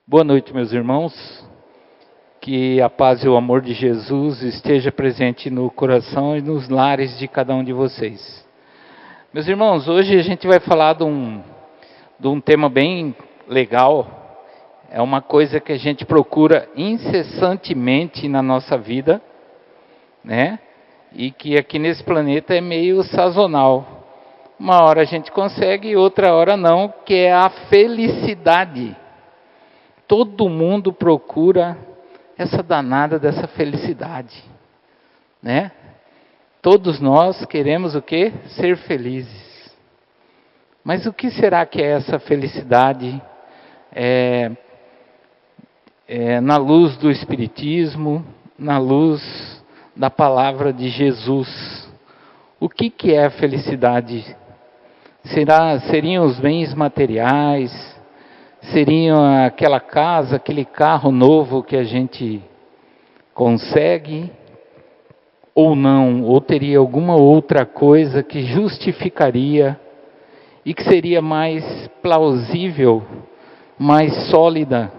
Boa noite, meus irmãos. Que a paz e o amor de Jesus esteja presente no coração e nos lares de cada um de vocês. Meus irmãos, hoje a gente vai falar de um tema bem legal. É uma coisa que a gente procura incessantemente na nossa vida, né? E que aqui nesse planeta é meio sazonal. Uma hora a gente consegue e outra hora não, que é a felicidade. Todo mundo procura essa danada dessa felicidade, né? Todos nós queremos o quê? Ser felizes. Mas o que será que é essa felicidade na luz do Espiritismo, na luz da palavra de Jesus? O que é a felicidade? Seriam os bens materiais? Seriam aquela casa, aquele carro novo que a gente consegue? Ou não? Ou teria alguma outra coisa que justificaria e que seria mais plausível, mais sólida,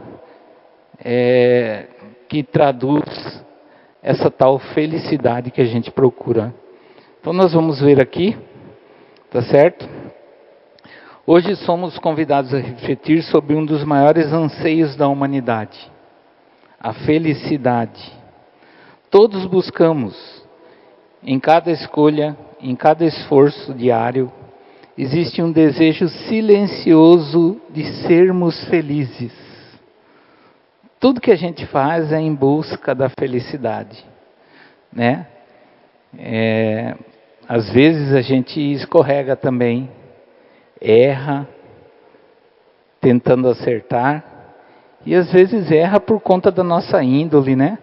que traduz essa tal felicidade que a gente procura? Então nós vamos ver aqui, tá certo? Hoje somos convidados a refletir sobre um dos maiores anseios da humanidade, a felicidade. Todos buscamos, em cada escolha, em cada esforço diário, existe um desejo silencioso de sermos felizes. Tudo que a gente faz é em busca da felicidade, né? Às vezes a gente escorrega também, erra, tentando acertar, e às vezes erra por conta da nossa índole, né?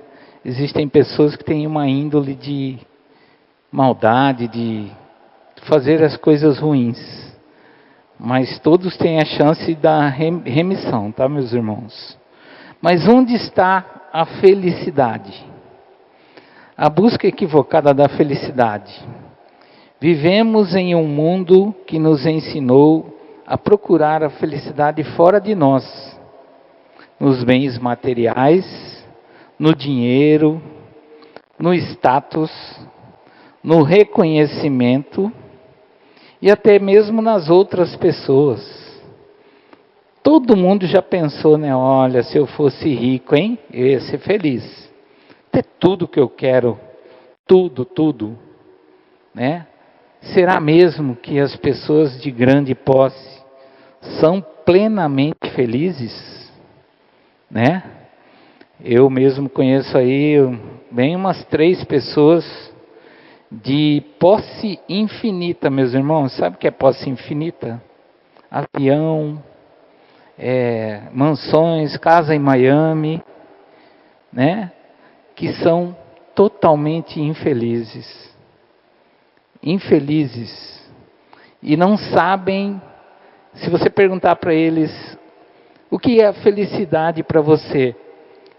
Existem pessoas que têm uma índole de maldade, de fazer as coisas ruins, mas todos têm a chance da remissão, tá, meus irmãos? Mas onde está a felicidade? A busca equivocada da felicidade. Vivemos em um mundo que nos ensinou a procurar a felicidade fora de nós, nos bens materiais, no dinheiro, no status, no reconhecimento e até mesmo nas outras pessoas. Todo mundo já pensou, né? Olha, se eu fosse rico, hein? Eu ia ser feliz. Ter tudo que eu quero, tudo, né? Será mesmo que as pessoas de grande posse são plenamente felizes, né? Eu mesmo conheço aí bem umas 3 pessoas de posse infinita, meus irmãos. Sabe o que é posse infinita? Avião, mansões, casa em Miami, né? Que são totalmente infelizes. E não sabem. Se você perguntar para eles o que é a felicidade para você,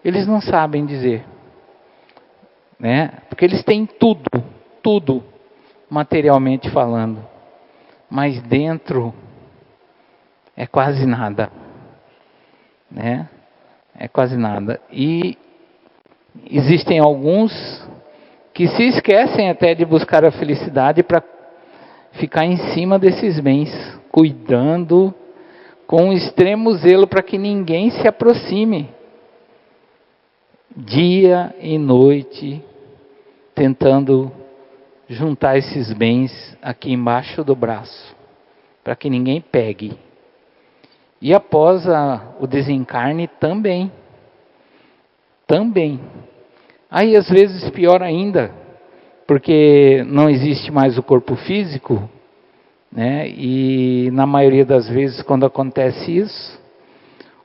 eles não sabem dizer, né? Porque eles têm tudo materialmente falando, mas dentro é quase nada, né? É quase nada. E existem alguns que se esquecem até de buscar a felicidade para ficar em cima desses bens, cuidando com extremo zelo para que ninguém se aproxime, dia e noite, tentando juntar esses bens aqui embaixo do braço, para que ninguém pegue. E após o desencarne também. Aí às vezes pior ainda, porque não existe mais o corpo físico, né? E na maioria das vezes quando acontece isso,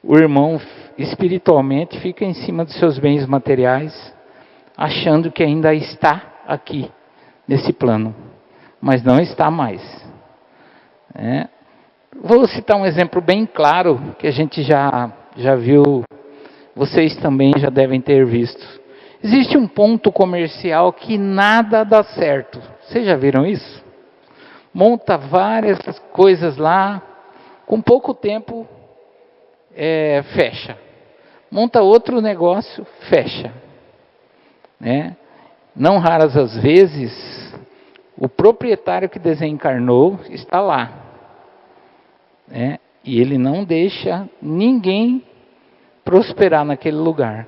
o irmão espiritualmente fica em cima dos seus bens materiais, achando que ainda está aqui, nesse plano, mas não está mais, né? Vou citar um exemplo bem claro, que a gente já viu, vocês também já devem ter visto. Existe um ponto comercial que nada dá certo. Vocês já viram isso? Monta várias coisas lá, com pouco tempo fecha. monta outro negócio, fecha. Né? Não raras as vezes, o proprietário que desencarnou está lá. Né? E ele não deixa ninguém prosperar naquele lugar.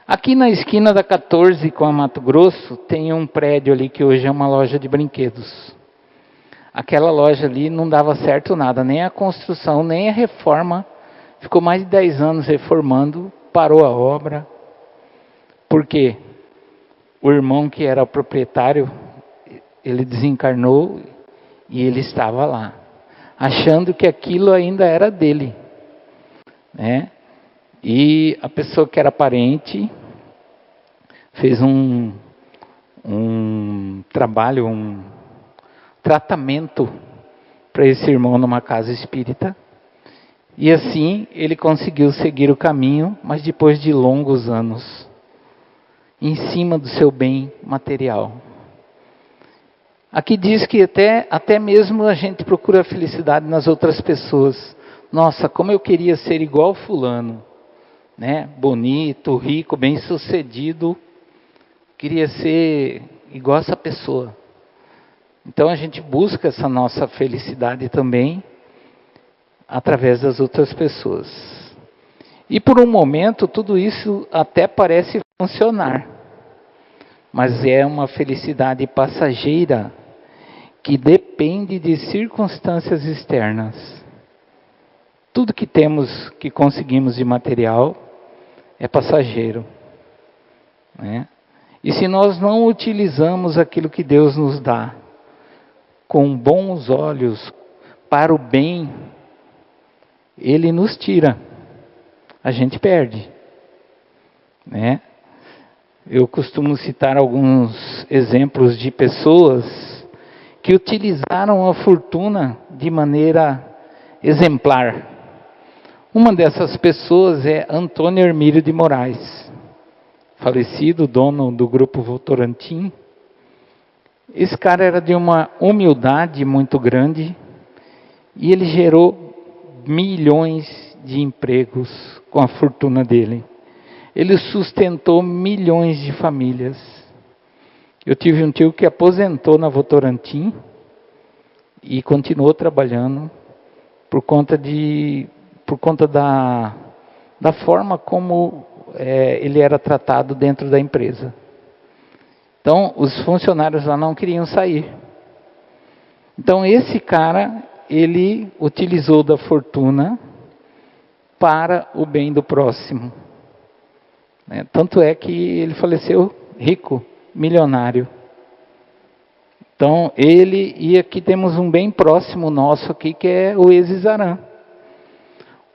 Aqui na esquina da 14 com a Mato Grosso, tem um prédio ali que hoje é uma loja de brinquedos. Aquela loja ali não dava certo nada, nem a construção, nem a reforma. Ficou mais de 10 anos reformando, parou a obra. Por quê? O irmão que era o proprietário, ele desencarnou e ele estava lá, achando que aquilo ainda era dele. Né? E a pessoa que era parente fez um trabalho, um tratamento para esse irmão numa casa espírita. E assim ele conseguiu seguir o caminho, mas depois de longos anos, em cima do seu bem material. Aqui diz que até mesmo a gente procura a felicidade nas outras pessoas. Nossa, como eu queria ser igual fulano, né? Bonito, rico, bem-sucedido. Queria ser igual essa pessoa. Então a gente busca essa nossa felicidade também através das outras pessoas. E por um momento tudo isso até parece funcionar. Mas é uma felicidade passageira que depende de circunstâncias externas. Tudo que temos, que conseguimos de material, é passageiro. Né? E se nós não utilizamos aquilo que Deus nos dá, com bons olhos, para o bem, Ele nos tira. A gente perde. Né? Eu costumo citar alguns exemplos de pessoas que utilizaram a fortuna de maneira exemplar. Uma dessas pessoas é Antônio Hermílio de Moraes, falecido, dono do Grupo Votorantim. Esse cara era de uma humildade muito grande e ele gerou milhões de empregos com a fortuna dele. Ele sustentou milhões de famílias. Eu tive um tio que aposentou na Votorantim e continuou trabalhando por conta da forma como ele era tratado dentro da empresa. Então, os funcionários lá não queriam sair. Então, esse cara, ele utilizou da fortuna para o bem do próximo. Tanto é que ele faleceu rico, milionário. Então, ele, e aqui temos um bem próximo nosso aqui, que é o ex-Zaran.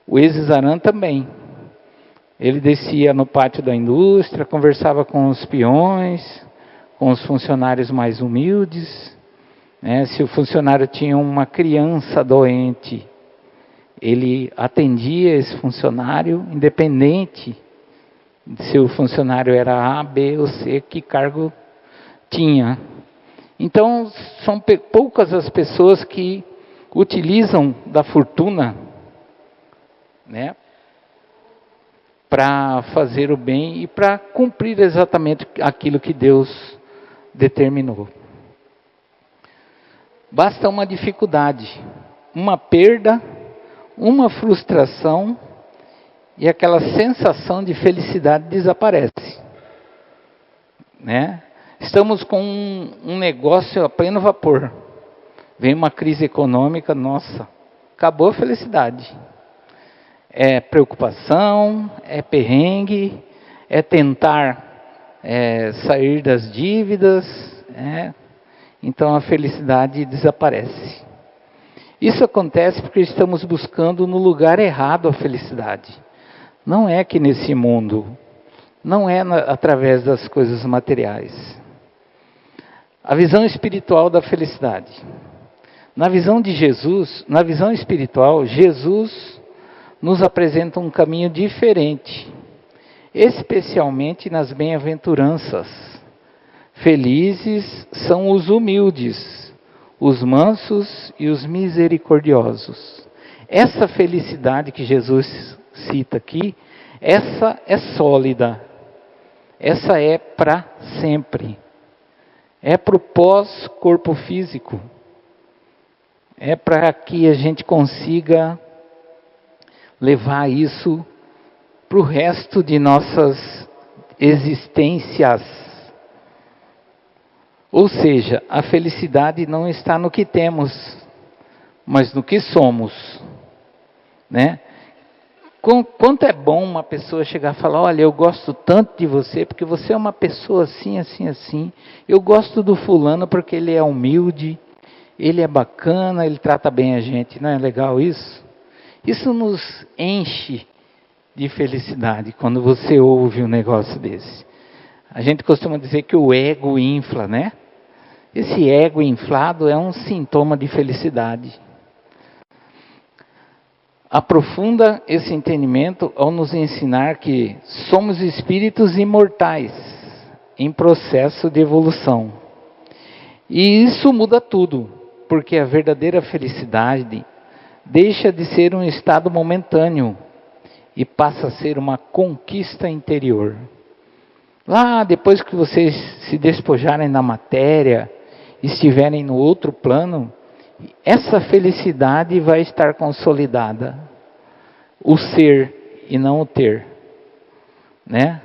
O ex-Zaran também. Ele descia no pátio da indústria, conversava com os peões, com os funcionários mais humildes. Né? Se o funcionário tinha uma criança doente, ele atendia esse funcionário, independente se o funcionário era A, B ou C, que cargo tinha. Então, são poucas as pessoas que utilizam da fortuna, né, para fazer o bem e para cumprir exatamente aquilo que Deus determinou. Basta uma dificuldade, uma perda, uma frustração, e aquela sensação de felicidade desaparece. Né? Estamos com um negócio a pleno vapor. Vem uma crise econômica, nossa, acabou a felicidade. É preocupação, é perrengue, é tentar sair das dívidas. Então a felicidade desaparece. Isso acontece porque estamos buscando no lugar errado a felicidade. Não é que nesse mundo, não é através das coisas materiais. A visão espiritual da felicidade. Na visão de Jesus, na visão espiritual, Jesus nos apresenta um caminho diferente, especialmente nas bem-aventuranças. Felizes são os humildes, os mansos e os misericordiosos. Essa felicidade que Jesus cita aqui Essa é sólida, essa é para sempre, é para o pós-corpo físico, é para que a gente consiga levar isso para o resto de nossas existências. Ou seja, a felicidade não está no que temos, mas no que somos, né? Quanto é bom uma pessoa chegar e falar, olha, eu gosto tanto de você, porque você é uma pessoa assim, assim, assim. Eu gosto do fulano porque ele é humilde, ele é bacana, ele trata bem a gente. Não é legal isso? Isso nos enche de felicidade quando você ouve um negócio desse. A gente costuma dizer que o ego infla, né? Esse ego inflado é um sintoma de felicidade. Aprofunda esse entendimento ao nos ensinar que somos espíritos imortais em processo de evolução. E isso muda tudo, porque a verdadeira felicidade deixa de ser um estado momentâneo e passa a ser uma conquista interior. Lá, depois que vocês se despojarem da matéria, estiverem no outro plano, essa felicidade vai estar consolidada. O ser e não o ter, né?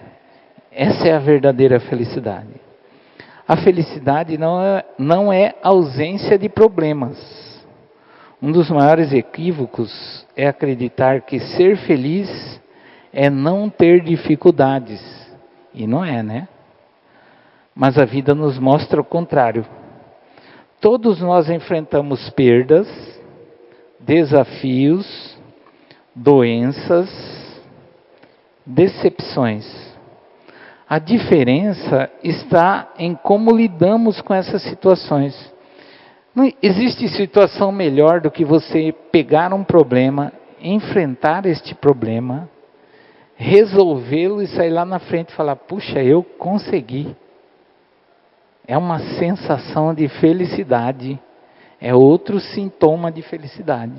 Essa é a verdadeira felicidade. A felicidade não é ausência de problemas. Um dos maiores equívocos é acreditar que ser feliz é não ter dificuldades. E não é, né? Mas a vida nos mostra o contrário. Todos nós enfrentamos perdas, desafios, doenças, decepções. A diferença está em como lidamos com essas situações. Não existe situação melhor do que você pegar um problema, enfrentar este problema, resolvê-lo e sair lá na frente e falar, puxa, eu consegui. É uma sensação de felicidade, é outro sintoma de felicidade,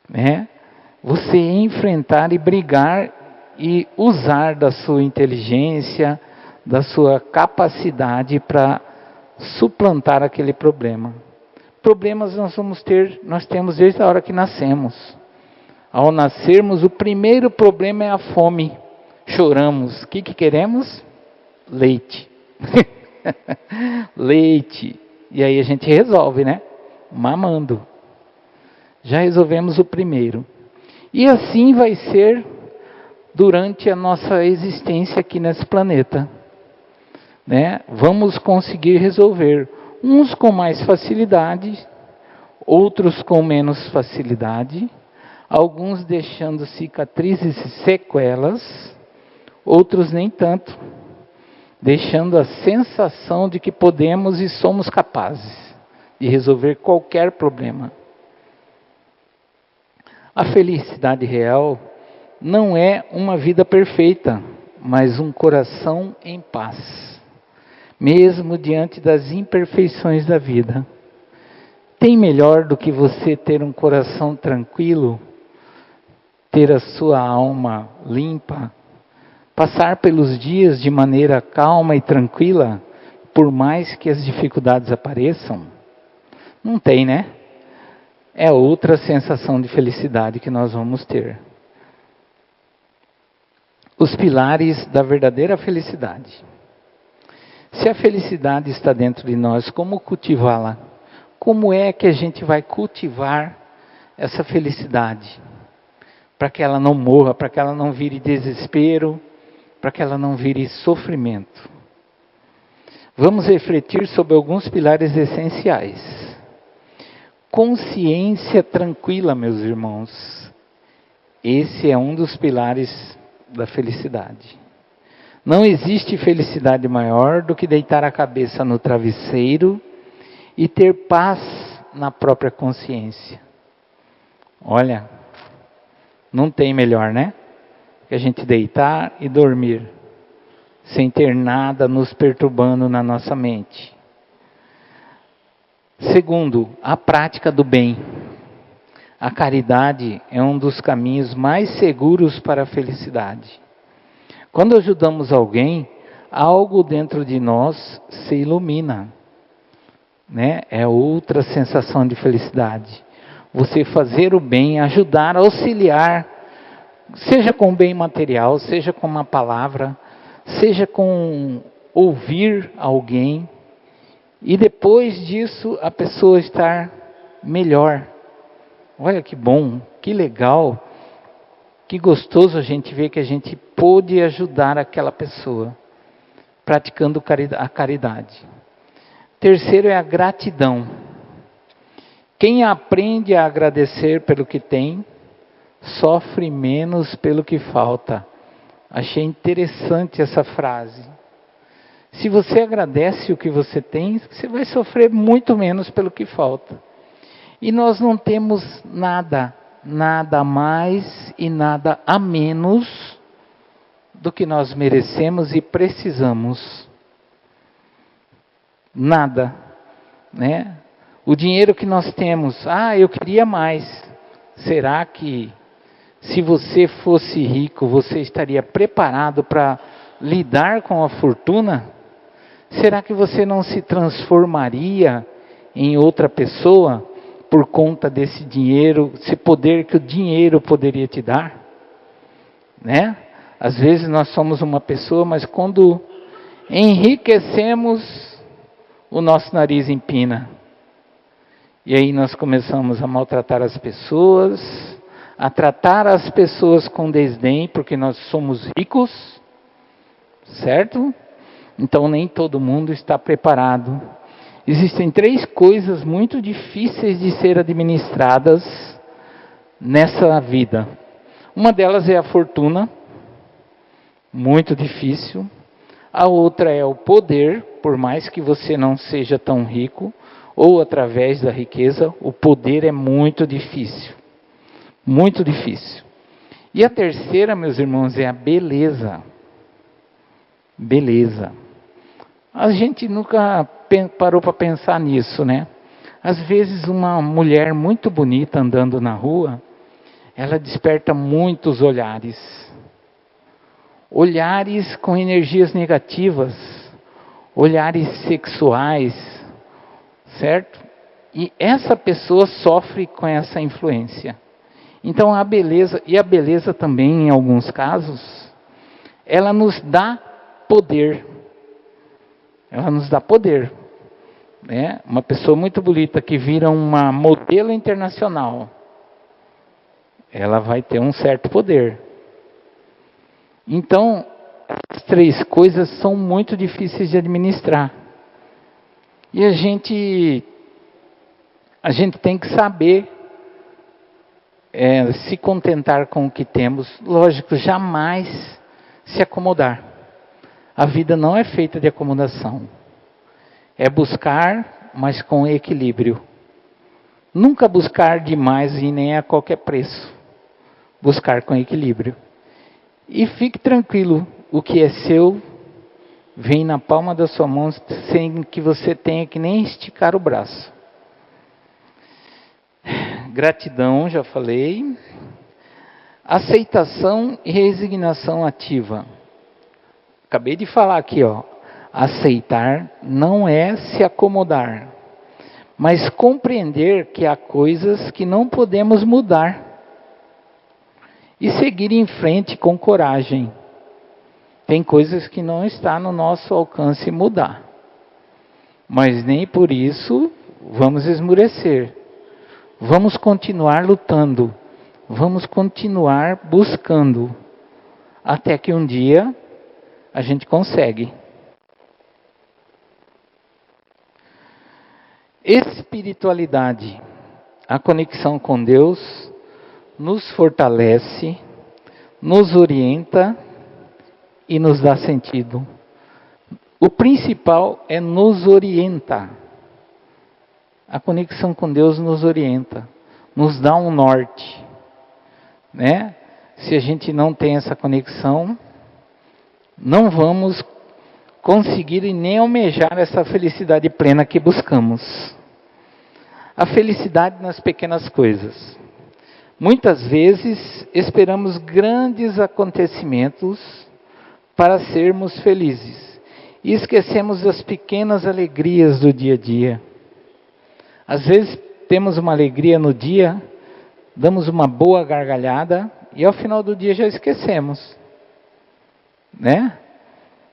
né? Você enfrentar e brigar e usar da sua inteligência, da sua capacidade para suplantar aquele problema. Problemas nós temos desde a hora que nascemos. Ao nascermos, o primeiro problema é a fome. Choramos. O que queremos? Leite. Leite. E aí a gente resolve, né? Mamando. Já resolvemos o primeiro. E assim vai ser durante a nossa existência aqui nesse planeta, né? Vamos conseguir resolver, uns com mais facilidade, outros com menos facilidade, alguns deixando cicatrizes e sequelas, outros nem tanto, deixando a sensação de que podemos e somos capazes de resolver qualquer problema. A felicidade real não é uma vida perfeita, mas um coração em paz, mesmo diante das imperfeições da vida. Tem melhor do que você ter um coração tranquilo, ter a sua alma limpa, passar pelos dias de maneira calma e tranquila, por mais que as dificuldades apareçam? Não tem, né? É outra sensação de felicidade que nós vamos ter. Os pilares da verdadeira felicidade. Se a felicidade está dentro de nós, como cultivá-la? Como é que a gente vai cultivar essa felicidade? Para que ela não morra, para que ela não vire desespero, para que ela não vire sofrimento. Vamos refletir sobre alguns pilares essenciais. Consciência tranquila, meus irmãos. Esse é um dos pilares da felicidade. Não existe felicidade maior do que deitar a cabeça no travesseiro e ter paz na própria consciência. Olha, não tem melhor, né? Que a gente deitar e dormir, sem ter nada nos perturbando na nossa mente. Segundo, a prática do bem. A caridade é um dos caminhos mais seguros para a felicidade. Quando ajudamos alguém, algo dentro de nós se ilumina, né? É outra sensação de felicidade. Você fazer o bem, ajudar, auxiliar, seja com bem material, seja com uma palavra, seja com ouvir alguém, e depois disso a pessoa estar melhor. Olha que bom, que legal, que gostoso a gente ver que a gente pôde ajudar aquela pessoa, praticando a caridade. Terceiro é a gratidão. Quem aprende a agradecer pelo que tem, sofre menos pelo que falta. Achei interessante essa frase. Se você agradece o que você tem, você vai sofrer muito menos pelo que falta. E nós não temos nada a mais e nada a menos do que nós merecemos e precisamos. Nada, né? O dinheiro que nós temos, eu queria mais. Será que se você fosse rico, você estaria preparado para lidar com a fortuna? Será que você não se transformaria em outra pessoa por conta desse dinheiro, esse poder que o dinheiro poderia te dar? Né? Às vezes nós somos uma pessoa, mas quando enriquecemos, o nosso nariz empina. E aí nós começamos a maltratar as pessoas, a tratar as pessoas com desdém, porque nós somos ricos, certo? Então nem todo mundo está preparado. Existem 3 coisas muito difíceis de ser administradas nessa vida. Uma delas é a fortuna, muito difícil. A outra é o poder, por mais que você não seja tão rico, ou através da riqueza, o poder é muito difícil. Muito difícil. E a terceira, meus irmãos, é a beleza. Beleza. A gente nunca parou para pensar nisso, né? Às vezes uma mulher muito bonita andando na rua, ela desperta muitos olhares. Olhares com energias negativas, olhares sexuais, certo? E essa pessoa sofre com essa influência. Então a beleza também em alguns casos, ela nos dá poder. Ela nos dá poder, né? Uma pessoa muito bonita que vira uma modelo internacional, ela vai ter um certo poder. Então, as 3 coisas são muito difíceis de administrar. E a gente tem que saber se contentar com o que temos. Lógico, jamais se acomodar. A vida não é feita de acomodação. É buscar, mas com equilíbrio. Nunca buscar demais e nem a qualquer preço. Buscar com equilíbrio. E fique tranquilo, o que é seu vem na palma da sua mão sem que você tenha que nem esticar o braço. Gratidão, já falei. Aceitação e resignação ativa. Acabei de falar aqui, aceitar não é se acomodar, mas compreender que há coisas que não podemos mudar e seguir em frente com coragem. Tem coisas que não está no nosso alcance mudar, mas nem por isso vamos esmurecer. Vamos continuar lutando, vamos continuar buscando, até que um dia a gente consegue. Espiritualidade, a conexão com Deus, nos fortalece, nos orienta e nos dá sentido. O principal é nos orientar. A conexão com Deus nos orienta, nos dá um norte, né? Se a gente não tem essa conexão, não vamos conseguir e nem almejar essa felicidade plena que buscamos. A felicidade nas pequenas coisas. Muitas vezes esperamos grandes acontecimentos para sermos felizes e esquecemos das pequenas alegrias do dia a dia. Às vezes temos uma alegria no dia, damos uma boa gargalhada e ao final do dia já esquecemos, né?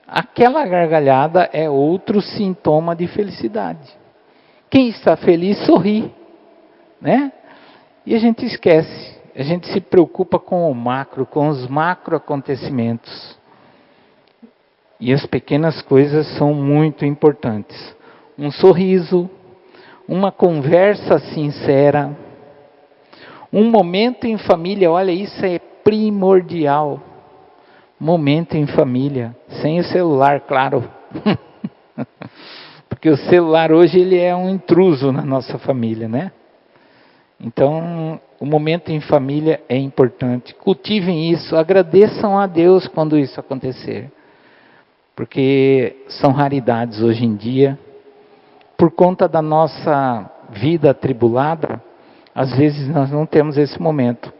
Aquela gargalhada é outro sintoma de felicidade. Quem está feliz sorri, né? E a gente esquece, a gente se preocupa com o macro, com os macro acontecimentos. E as pequenas coisas são muito importantes. Um sorriso, uma conversa sincera, um momento em família, olha, isso é primordial. Momento em família, sem o celular, claro. Porque o celular hoje ele é um intruso na nossa família, né? Então, o momento em família é importante. Cultivem isso, agradeçam a Deus quando isso acontecer. Porque são raridades hoje em dia. Por conta da nossa vida atribulada, às vezes nós não temos esse momento.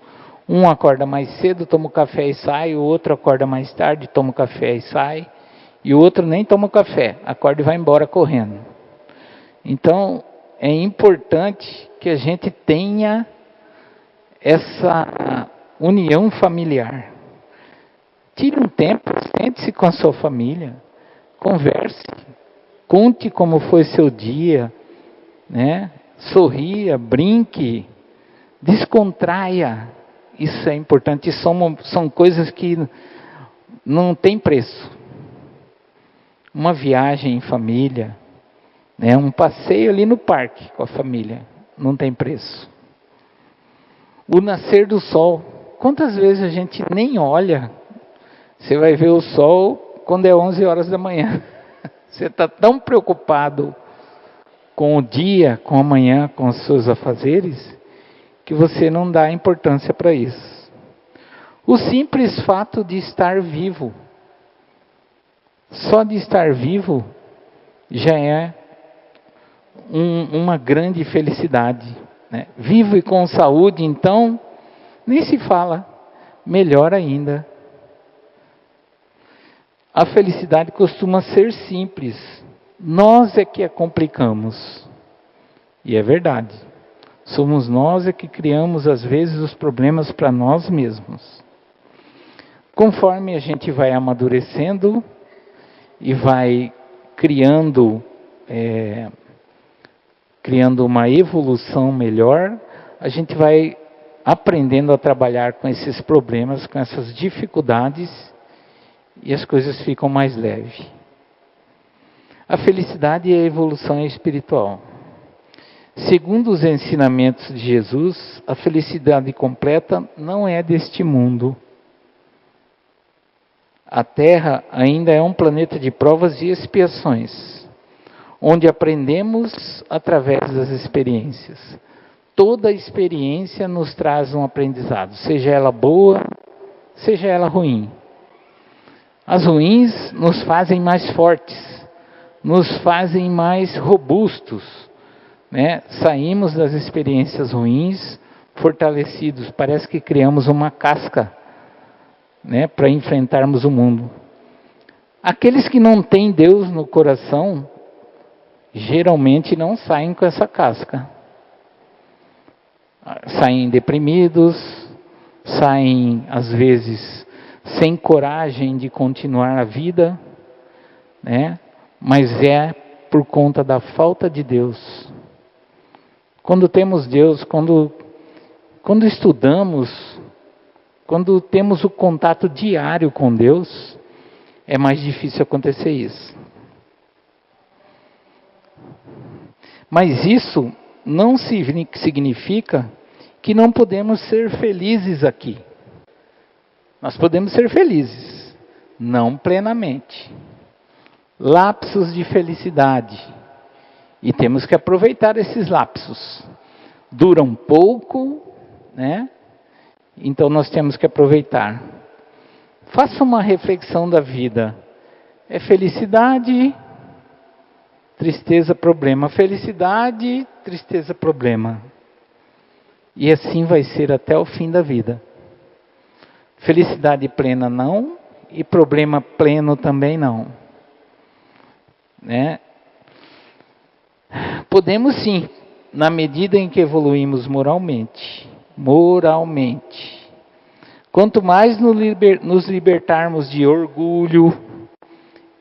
Um acorda mais cedo, toma o café e sai, o outro acorda mais tarde, toma o café e sai, e o outro nem toma o café, acorda e vai embora correndo. Então, é importante que a gente tenha essa união familiar. Tire um tempo, sente-se com a sua família, converse, conte como foi seu dia, né? Sorria, brinque, descontraia. Isso é importante, são coisas que não tem preço. Uma viagem em família, né? Um passeio ali no parque com a família, não tem preço. O nascer do sol, quantas vezes a gente nem olha, você vai ver o sol quando é 11 horas da manhã. Você está tão preocupado com o dia, com amanhã, com os seus afazeres, que você não dá importância para isso. O simples fato de estar vivo, só de estar vivo, já é uma grande felicidade, né? Vivo e com saúde, então, nem se fala, melhor ainda. A felicidade costuma ser simples, nós é que a complicamos, e é verdade. Somos nós é que criamos, às vezes, os problemas para nós mesmos. Conforme a gente vai amadurecendo e vai criando uma evolução melhor, a gente vai aprendendo a trabalhar com esses problemas, com essas dificuldades, e as coisas ficam mais leves. A felicidade é a evolução espiritual. Segundo os ensinamentos de Jesus, a felicidade completa não é deste mundo. A Terra ainda é um planeta de provas e expiações, onde aprendemos através das experiências. Toda experiência nos traz um aprendizado, seja ela boa, seja ela ruim. As ruins nos fazem mais fortes, nos fazem mais robustos, né? Saímos das experiências ruins fortalecidos, parece que criamos uma casca, né, para enfrentarmos o mundo. Aqueles que não têm Deus no coração, geralmente não saem com essa casca. Saem deprimidos, saem às vezes sem coragem de continuar a vida, né? Mas é por conta da falta de Deus. Quando temos Deus, quando estudamos, quando temos o contato diário com Deus, é mais difícil acontecer isso. Mas isso não significa que não podemos ser felizes aqui. Nós podemos ser felizes, não plenamente. Lapsos de felicidade. E temos que aproveitar esses lapsos. Duram pouco, né? Então nós temos que aproveitar. Faça uma reflexão da vida. É felicidade, tristeza, problema. Felicidade, tristeza, problema. E assim vai ser até o fim da vida. Felicidade plena não, e problema pleno também não. Né? Podemos sim, na medida em que evoluímos moralmente. Moralmente. Quanto mais nos libertarmos de orgulho,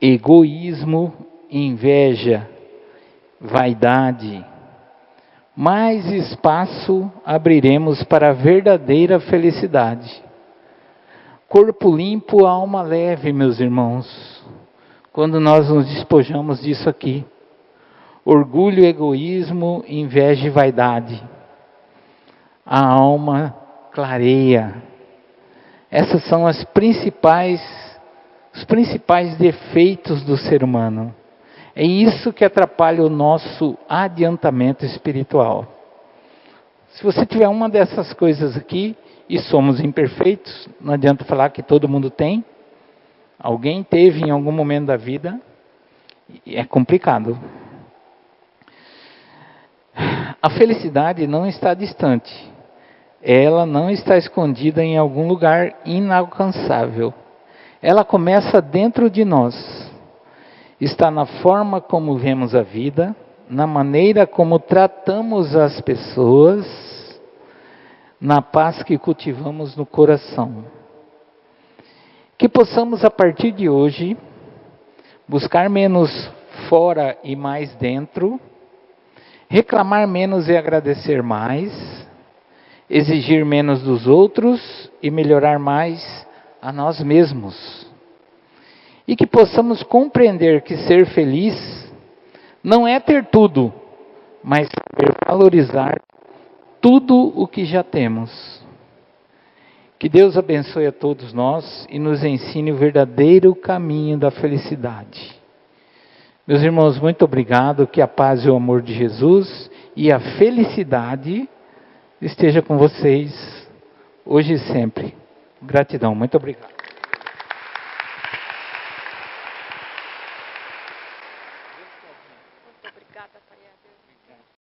egoísmo, inveja, vaidade, mais espaço abriremos para a verdadeira felicidade. Corpo limpo, alma leve, meus irmãos, quando nós nos despojamos disso aqui. Orgulho, egoísmo, inveja e vaidade. A alma clareia. Essas são os principais defeitos do ser humano. É isso que atrapalha o nosso adiantamento espiritual. Se você tiver uma dessas coisas aqui, e somos imperfeitos, não adianta falar que todo mundo tem. Alguém teve em algum momento da vida, e é complicado. A felicidade não está distante. Ela não está escondida em algum lugar inalcançável. Ela começa dentro de nós. Está na forma como vemos a vida, na maneira como tratamos as pessoas, na paz que cultivamos no coração. Que possamos a partir de hoje buscar menos fora e mais dentro, reclamar menos e agradecer mais, exigir menos dos outros e melhorar mais a nós mesmos. E que possamos compreender que ser feliz não é ter tudo, mas saber valorizar tudo o que já temos. Que Deus abençoe a todos nós e nos ensine o verdadeiro caminho da felicidade. Meus irmãos, muito obrigado, que a paz e o amor de Jesus e a felicidade esteja com vocês, hoje e sempre. Gratidão, muito obrigado.